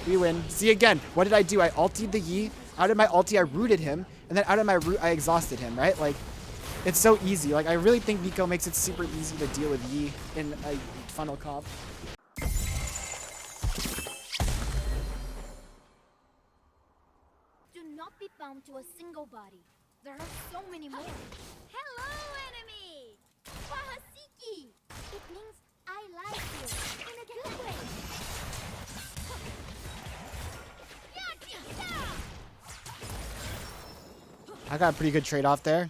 We win. See again. What did I do? I ultied the Yi. Out of my ulti, I rooted him. And then out of my root, I exhausted him, right? Like, it's so easy. Like, I really think Neeko makes it super easy to deal with Yi in a funnel comp. Do not be bound to a single body. There are so many more. Hello, enemy! Wahasiki! It means I like you in a good way. I got a pretty good trade-off there.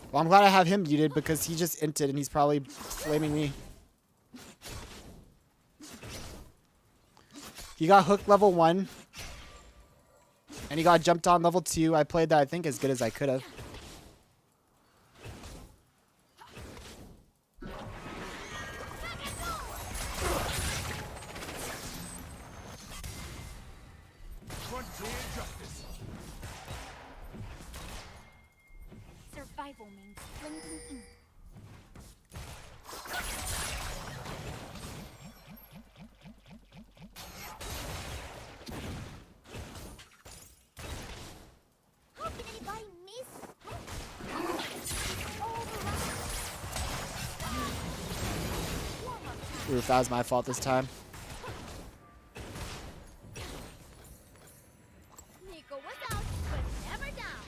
Well, I'm glad I have him muted because he just inted and he's probably flaming me. He got hooked level 1. And he got jumped on level 2. I played that, I think, as good as I could have. Survival means blending in. How can anybody miss? Oof, that was my fault this time. Neeko was out, but never down.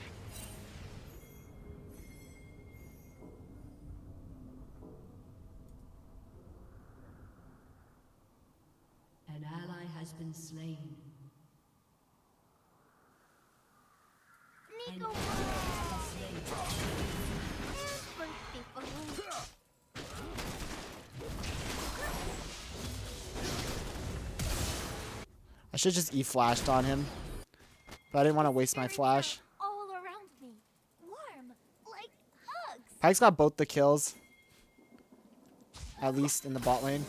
An ally has been slain. Neeko won! I should just E-flashed on him. But I didn't want to waste my flash. All around me, warm, like hugs. Pyke's got both the kills. At least in the bot lane.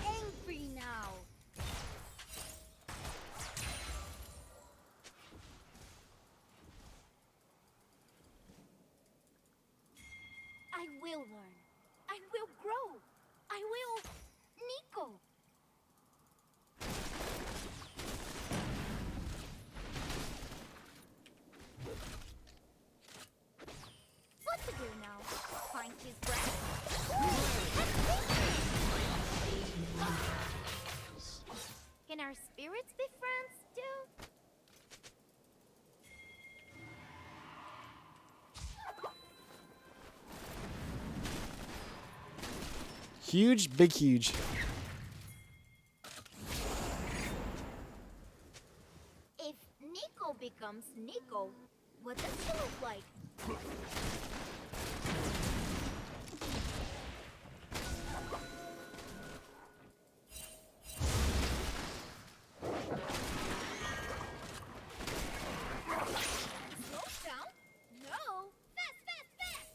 Angry now. I will learn. I will grow. I will Neeko. What to do now? Find his breath. Can our spirits be friends too? Huge, big huge. If Neeko becomes Neeko, what does she look like? Slow down? No! Fast, fast, fast!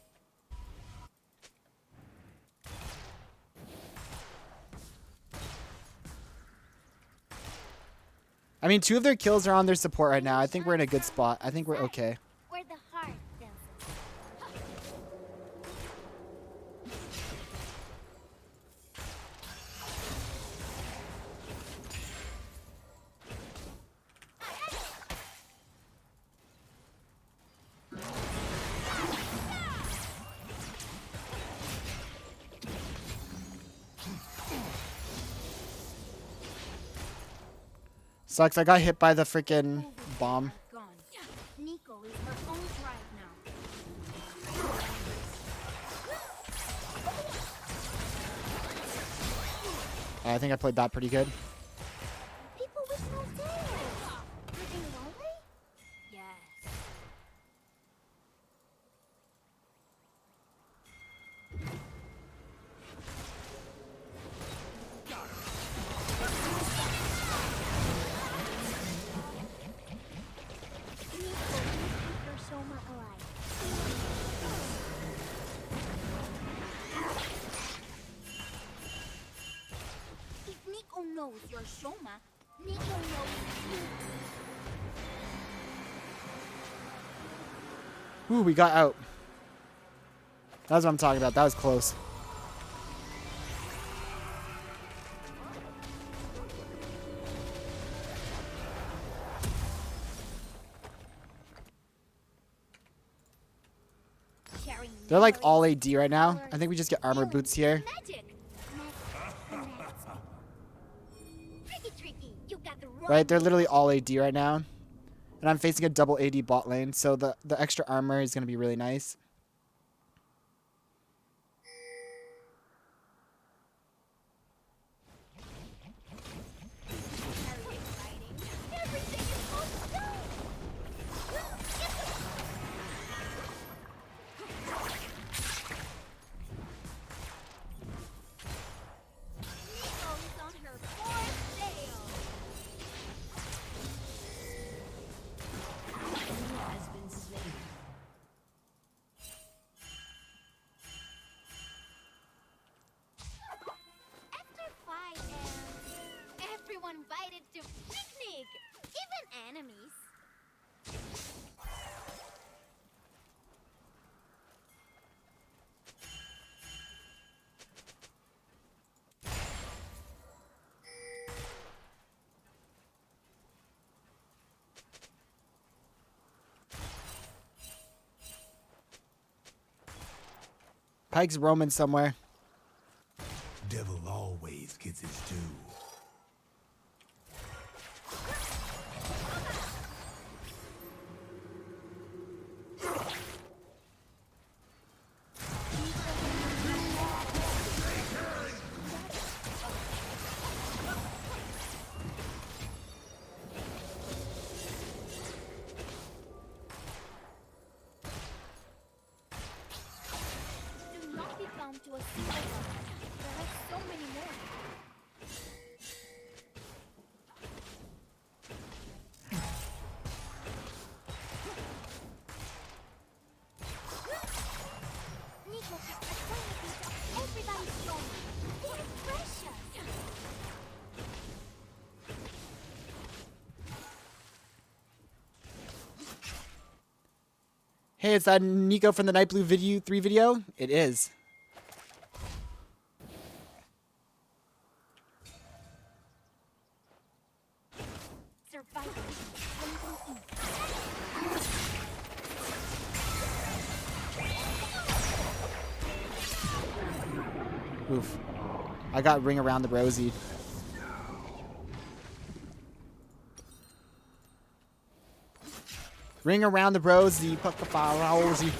I mean, 2 of their kills are on their support right now. I think we're in a good spot. I think we're okay. Where the heart dances. Sucks, I got hit by the freaking bomb. Gone. Neeko is her own tribe now. I think I played that pretty good. People with no tails. Are they lonely? Yes. Hiroshima, Neeko knows you. Ooh, we got out. That's what I'm talking about. That was close. They're like all AD right now. I think we just get armor boots here. Right, they're literally all AD right now. And I'm facing a double AD bot lane, so the extra armor is going to be really nice. Invited to picnic, even enemies. Pyke's roaming somewhere. Devil always gets his due. To a single one. There are so many more. Neeko has the qualities of everybody's soul. They're precious. Hey, is that Neeko from the Night Blue video 3 video? It is. Oof. I got ring around the rosy. Ring around the rosy. Rosy.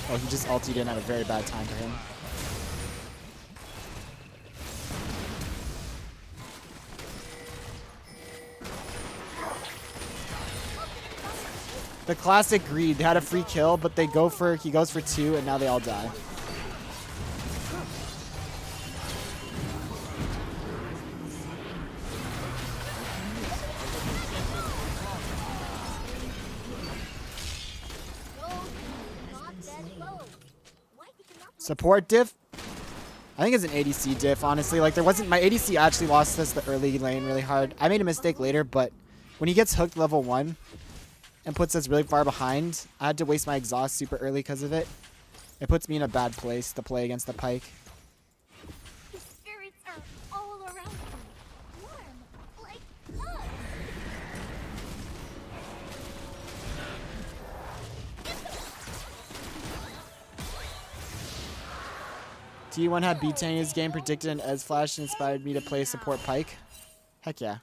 Oh, he just ulted in at a very bad time for him. The classic greed. They had a free kill, but he goes for 2, and now they all die. Support diff? I think it's an ADC diff, honestly. Like, my ADC actually lost us the early lane really hard. I made a mistake later, but when he gets hooked level 1, and puts us really far behind, I had to waste my exhaust super early because of it. It puts me in a bad place to play against the Pyke. The spirits are all around me, warm, like us. T1 had B10 in his game predicted an Ez Flash and inspired me to play support Pyke. Heck yeah.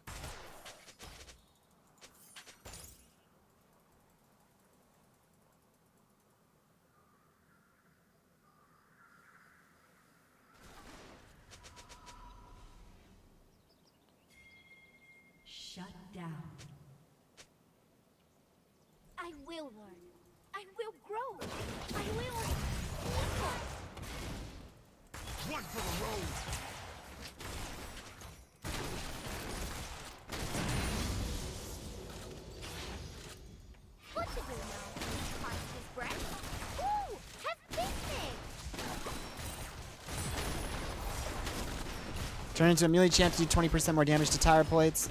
Shut down. I will learn. I will grow. I will. One for the road. What to do now? Punch his breath? Ooh, have picnic. Turn into a melee champ to do 20% more damage to tire plates.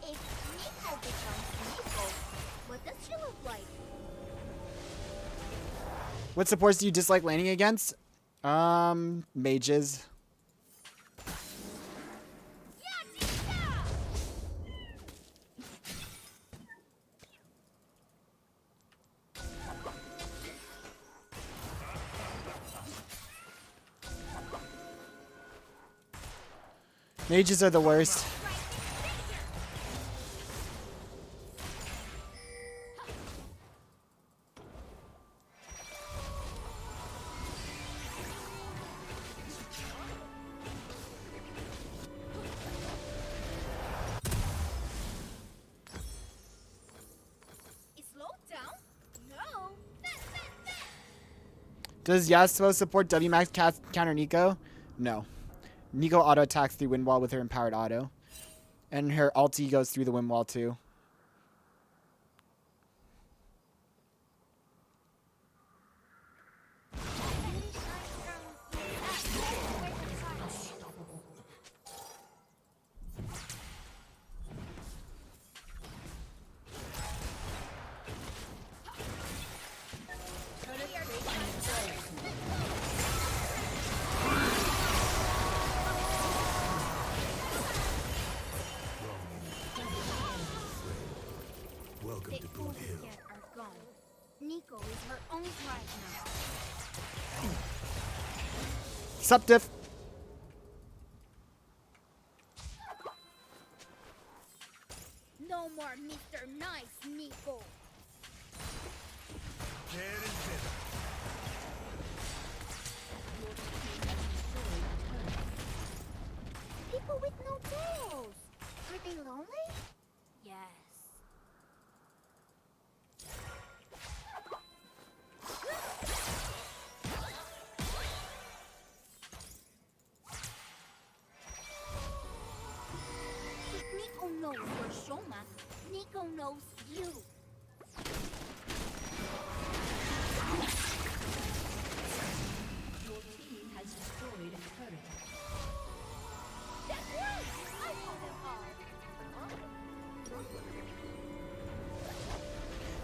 If Neeko becomes Neeko, what does she look like? What supports do you dislike laning against? Mages. Mages are the worst. It slowed down? No. Does Yasuo support WMAX counter Neeko? No. Neeko auto attacks through wind wall with her empowered auto. And her ulti goes through the wind wall too. Welcome to Boot Hill. Yet are gone. Neeko is her own pride now. Sup, Diff? No more Mr. Nice, Neeko. Dead and bitter. People with no tails. Are they lonely? Yes. If Neeko knows you're Shoma, Neeko knows you. Your team has destroyed a turret. That's right! I saw them all.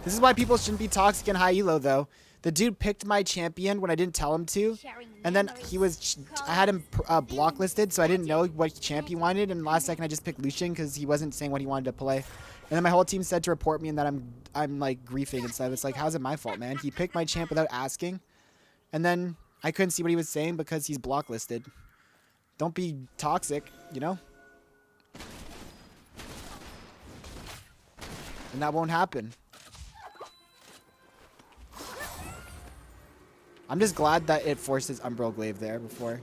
This is why people shouldn't be toxic in high elo though. The dude picked my champion when I didn't tell him to. And then I had him block listed, so I didn't know what champ he wanted. And last second, I just picked Lucian because he wasn't saying what he wanted to play. And then my whole team said to report me and that I'm like griefing and stuff. It's like, how's it my fault, man? He picked my champ without asking. And then I couldn't see what he was saying because he's block listed. Don't be toxic, you know? And that won't happen. I'm just glad that it forces Umbral Glaive there before.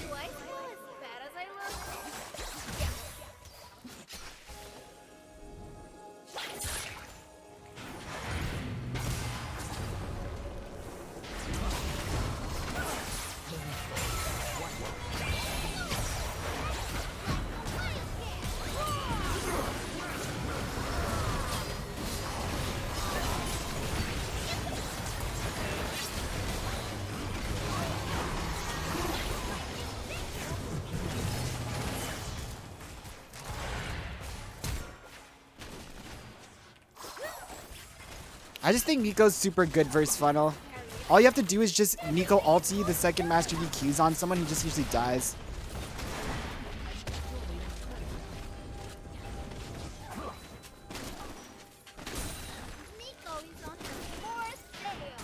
Do I feel as bad as I look? I just think Neeko's super good versus funnel. All you have to do is just Neeko ulti the second Master V Qs on someone, he just usually dies. Neeko is on her fourth tail.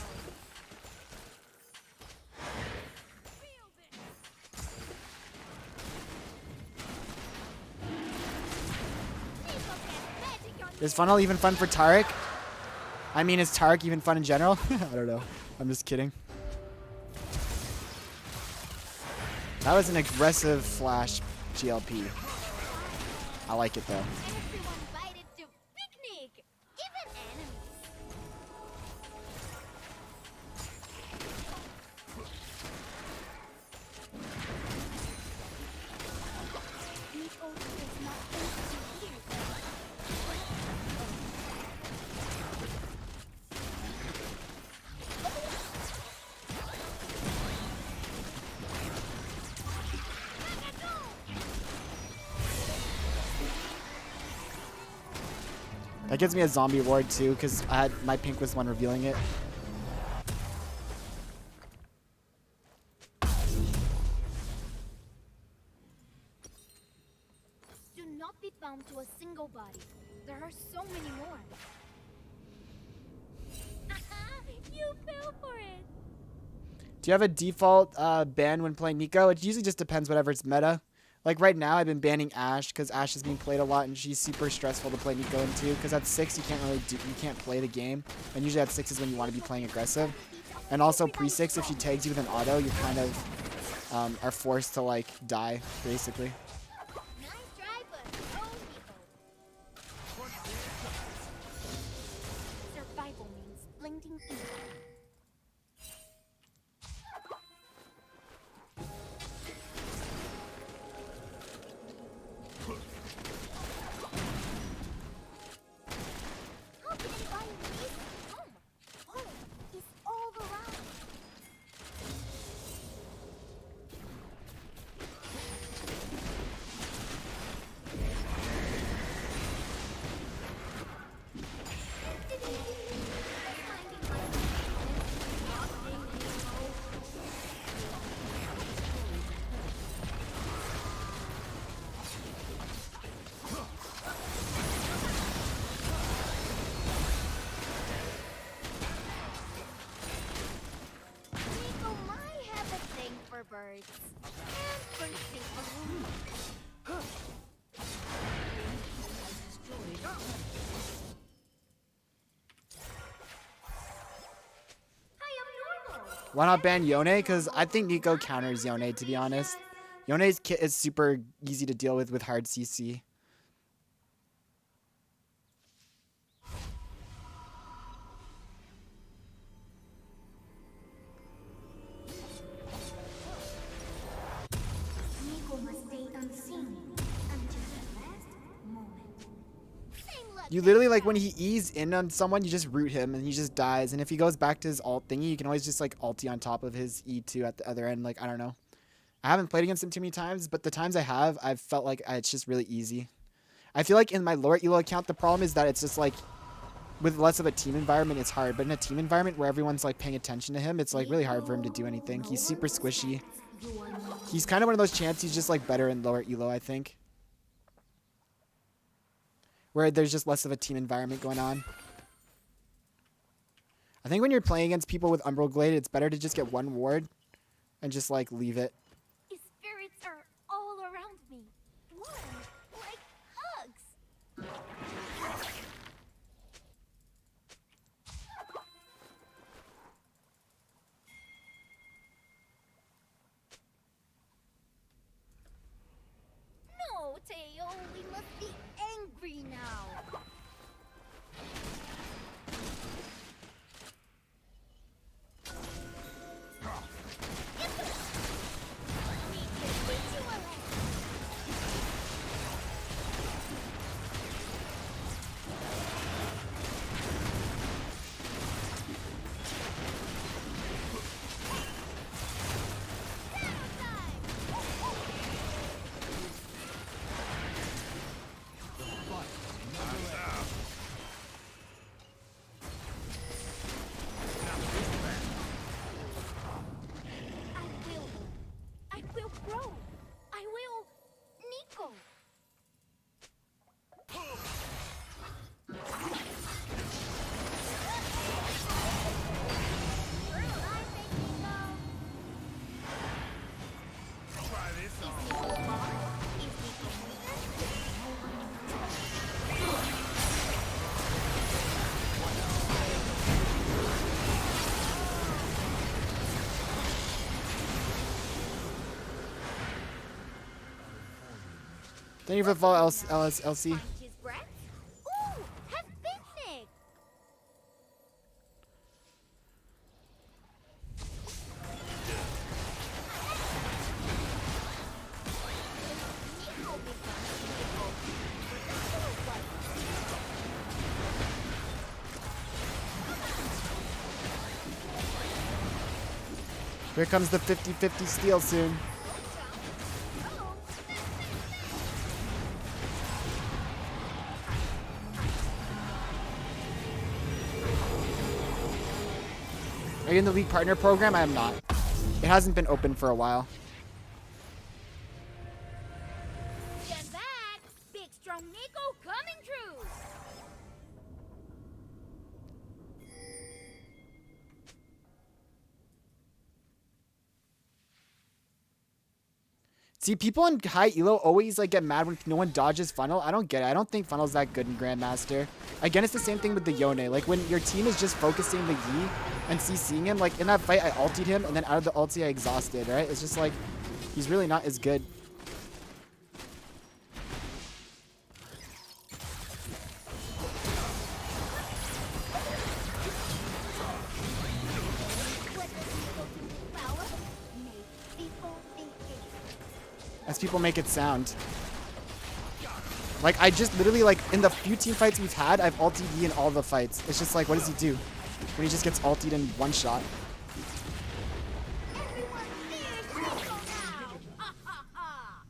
Neeko has magic on Is funnel even fun for Tarek? I mean, is Tarek even fun in general? I don't know. I'm just kidding. That was an aggressive flash GLP. I like it though. everyone invited to picnic, even enemies. That gives me a zombie ward too, because my pink was the one revealing it. Do not be bound to a single body. There are so many more. You fell for it. Do you have a default ban when playing Neeko? It usually just depends whatever it's meta. Like right now, I've been banning Ashe because Ashe is being played a lot and she's super stressful to play Neeko into. Because at 6, you can't play the game. And usually at 6 is when you want to be playing aggressive. And also pre-6, if she tags you with an auto, you kind of are forced to like die basically. Nice try, but no Neeko. Survival means blending in. How can anybody miss home? Home is all around. Neeko might have a thing for birds. And for safer rooms. I am normal. Why not ban Yone? Because I think Neeko counters Yone, to be honest. Yone's kit is super easy to deal with hard CC. Neeko must stay unseen until the last moment. Same luck. You literally, like, when he E's in on someone, you just root him and he just dies. And if he goes back to his ult thingy, you can always just, like, ulti on top of his E2 at the other end. Like, I don't know. I haven't played against him too many times, but the times I have, I've felt like it's just really easy. I feel like in my lower elo account, the problem is that it's just, like, with less of a team environment, it's hard. But in a team environment where everyone's, like, paying attention to him, it's, like, really hard for him to do anything. He's super squishy. He's kind of one of those champs, he's just, like, better in lower elo, I think. Where there's just less of a team environment going on. I think when you're playing against people with Umbral Glade, it's better to just get one ward and just, like, leave it. His spirits are all around me. Warm, like hugs. No, Teo, we must be angry now. We can wait you alive. I will grow. I will Neeko. Thank you for the follow, LC. Find his breath. Ooh, have picnic. Neeko becomes Neeko. Here comes the 50-50 steal soon. Are you in the League Partner Program? I am not. It hasn't been open for a while. Stand back! Big strong Neeko coming through! See, people in high elo always like get mad when no one dodges funnel. I don't get it. I don't think funnel's that good in Grandmaster. Again, it's the same thing with the Yone. Like when your team is just focusing the Yi and CCing him. Like in that fight, I ultied him, and then out of the ulti, I exhausted. Right? It's just like he's really not as good. What does Neeko do with power? Make people think it. As people make it sound. Like, I just literally, like, in the few team fights we've had, I've ultied Yi in all the fights. It's just like, what does he do when he just gets ultied in one shot? Everyone fears Neeko now! Ha ha ha!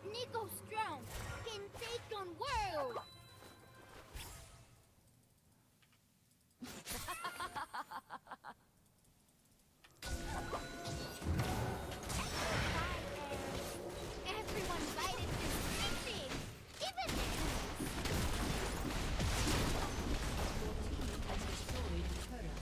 Neeko strong can take on world. Everyone invited to sixty, even enemies. Has destroyed a turret.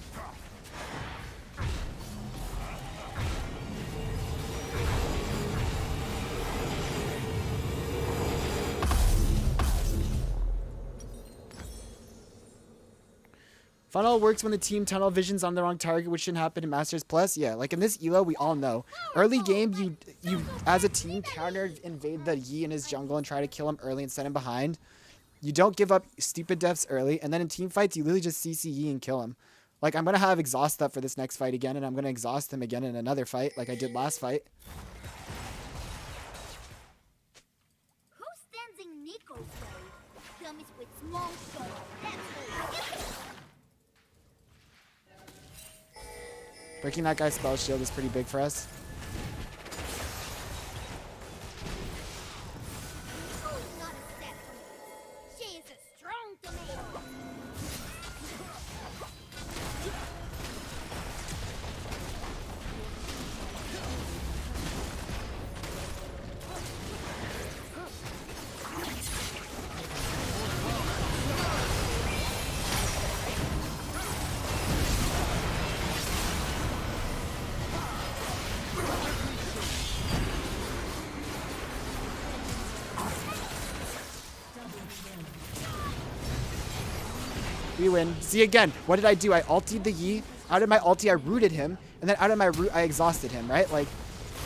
Funnel works when the team tunnel vision's on the wrong target, which shouldn't happen in Masters Plus. Yeah, like in this elo, we all know. Early game, you as a team counter invade the Yi in his jungle and try to kill him early and set him behind. You don't give up stupid deaths early, and then in team fights, you literally just CC Yi and kill him. Like, I'm going to have exhaust up for this next fight again, and I'm going to exhaust him again in another fight, like I did last fight. Who stands in Neeko's way? Dummies with small skulls. That's who. Breaking that guy's spell shield is pretty big for us. Who's not a step from me? She is a strong tomato. We win. See, again, what did I do? I ultied the Yi. Out of my ulti, I rooted him. And then out of my root, I exhausted him, right? Like,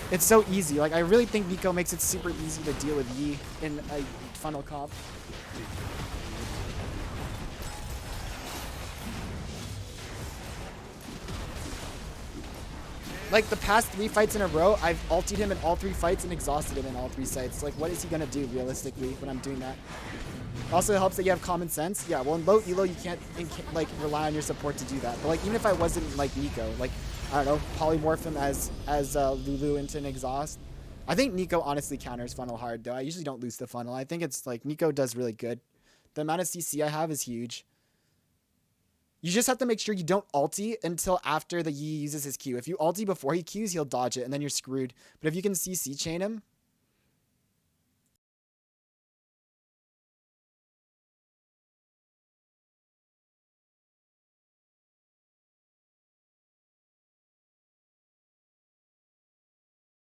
it's so easy. Like, I really think Neeko makes it super easy to deal with Yi in a funnel comp. Like, the past 3 fights in a row, I've ultied him in all 3 fights and exhausted him in all 3 sites. Like, what is he going to do, realistically, when I'm doing that? Also, it helps that you have common sense. Yeah, well, in low elo, you can't, like, rely on your support to do that. But, like, even if I wasn't, like, Neeko, like, I don't know, polymorph him as Lulu into an exhaust. I think Neeko honestly counters funnel hard, though. I usually don't lose the funnel. I think it's, like, Neeko does really good. The amount of CC I have is huge. You just have to make sure you don't ulti until after the Yi uses his Q. If you ulti before he Qs, he'll dodge it, and then you're screwed. But if you can CC chain him,